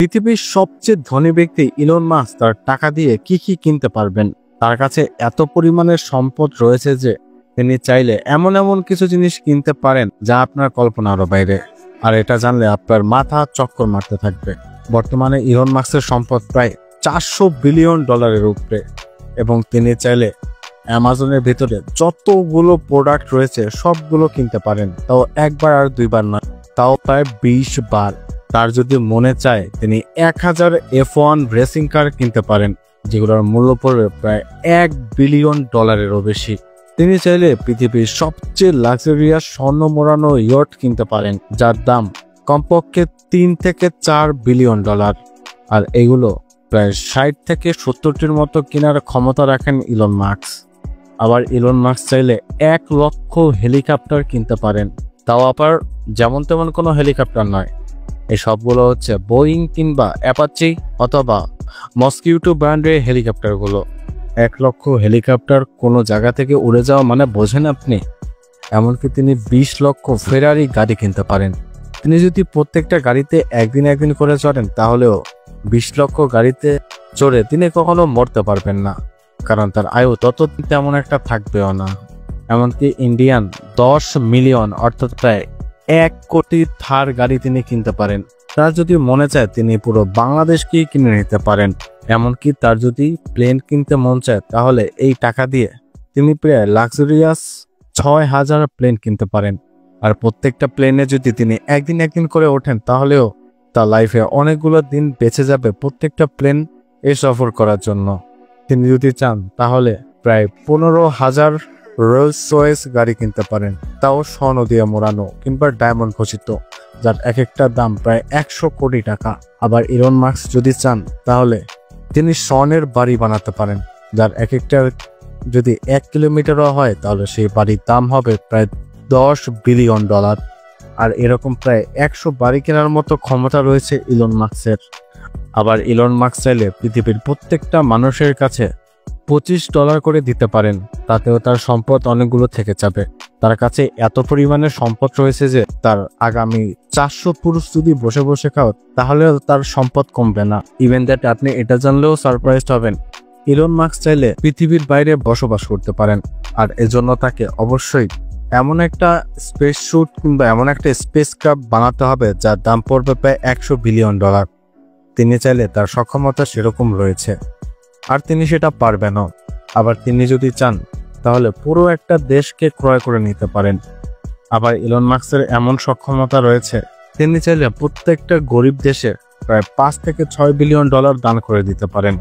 পৃথিবীর সবচেয়ে ধনী ব্যক্তি ইলন মাস্ক তার টাকা দিয়ে কি কিনতে পারবেন। তার কাছে এত পরিমাণের সম্পদ রয়েছে যে তিনি চাইলে এমন এমন কিছু জিনিস কিনতে পারেন যা আপনার কল্পনারও বাইরে। আর এটা জানলে আপনার মাথা চক্কর মারতে থাকবে। বর্তমানে ইলন মাস্কের সম্পদ প্রায় $400 বিলিয়ন উপরে এবং তিনি চাইলে অ্যামাজনের ভিতরে যতগুলো প্রোডাক্ট রয়েছে সবগুলো কিনতে পারেন, তাও একবার আর দুইবার নয়, তাও প্রায় 20 বার। তার যদি মনে চায় তিনি 1000 F1 রেসিং কার কিনতে পারেন, যেগুলোর মূল্য পড়বে প্রায় $1 বিলিয়ন বেশি। তিনি চাইলে পৃথিবীর সবচেয়ে লাক্সারিয়াস স্বর্ণ মোড়ানো ইয়ট কিনতে পারেন, যার দাম কমপক্ষে $3 থেকে $4 বিলিয়ন। আর এগুলো প্রায় 60 থেকে 70টির মতো কেনার ক্ষমতা রাখেন ইলন মাস্ক। আবার ইলন মাস্ক চাইলে 1 লক্ষ হেলিকপ্টার কিনতে পারেন, তাও আবার যেমন তেমন কোনো হেলিকপ্টার নয়। এই সবগুলো হচ্ছে বোয়িং কিংবা অ্যাপাচি অথবা মস্কিউটো ব্র্যান্ডের হেলিকপ্টারগুলো। 1 লক্ষ হেলিকপ্টার কোনো জায়গা থেকে উড়ে যাওয়া মানে বোঝেন আপনি। এমনকি তিনি 20 লক্ষ ফেরারি গাড়ি কিনতে পারেন। তিনি যদি প্রত্যেকটা গাড়িতে একদিন করে চড়েন, তাহলেও 20 লক্ষ গাড়িতে চড়ে তিনি কখনো মরতে পারবেন না, কারণ তার আয়ু তত তেমন একটা থাকবেও না। এমনকি ইন্ডিয়ান 10 মিলিয়ন অর্থাৎ প্রায় 1 কোটি থার গাড়ি তিনি কিনতে পারেন। তার যদি মনে চায় তিনি পুরো বাংলাদেশকেই কিনে নিতে পারেন। এমনকি তার যদি প্লেন কিনতে মন চায়, তাহলে এই টাকা দিয়ে তিনি প্রায় লাক্সারিয়াস 6000 প্লেন কিনতে পারেন। আর প্রত্যেকটা প্লেনে যদি তিনি একদিন করে ওঠেন, তাহলেও তার লাইফে অনেকগুলো দিন বেঁচে যাবে প্রত্যেকটা প্লেন সফর করার জন্য। তিনি যদি চান তাহলে প্রায় 15,000 রোলস রয়েস গাড়ি কিনতে পারেন, তাও স্বর্ণ দিয়ে মোড়ানো কিংবা ডায়মন্ড খচিত, যার এক একটা দাম প্রায় 100 কোটি টাকা। আবার ইলন মাস্ক যদি চান তাহলে তিনি স্বর্ণের বাড়ি বানাতে পারেন, যার এক একটা যদি 1 কিলোমিটারও হয়, তাহলে সেই বাড়ির দাম হবে প্রায় $10 বিলিয়ন। আর এরকম প্রায় 100 বাড়ি কেনার মতো ক্ষমতা রয়েছে ইলন মাস্কের। আবার ইলন মাস্ক চাইলে পৃথিবীর প্রত্যেকটা মানুষের কাছে $25 করে দিতে পারেন, তাতেও তার সম্পদ অনেকগুলো থেকে যাবে। তার কাছে এত পরিমাণে সম্পদ রয়েছে যে তার আগামী 400 পুরুষ যদি বসে বসে খাও, তাহলেও তার সম্পদ কমবে না। ইভেন দ্যাট আপনি এটা জানলেও সারপ্রাইজড হবেন, ইলন মাস্ক চাইলে পৃথিবীর বাইরে বসবাস করতে পারেন। আর এজন্য তাকে অবশ্যই এমন একটা স্পেস স্যুট কিংবা এমন একটা স্পেস ক্রাফট বানাতে হবে যার দাম পড়বে প্রায় $100 বিলিয়ন। তিনি চাইলে তার সক্ষমতা সেরকম রয়েছে, আর তিনি সেটা পারবেনও। আবার তিনি যদি চান তাহলে পুরো একটা দেশকে ক্রয় করে নিতে পারেন। আবার ইলন মাস্কের এমন সক্ষমতা রয়েছে, তিনি চাইলে প্রত্যেকটা গরিব দেশে প্রায় $5 থেকে $6 বিলিয়ন দান করে দিতে পারেন।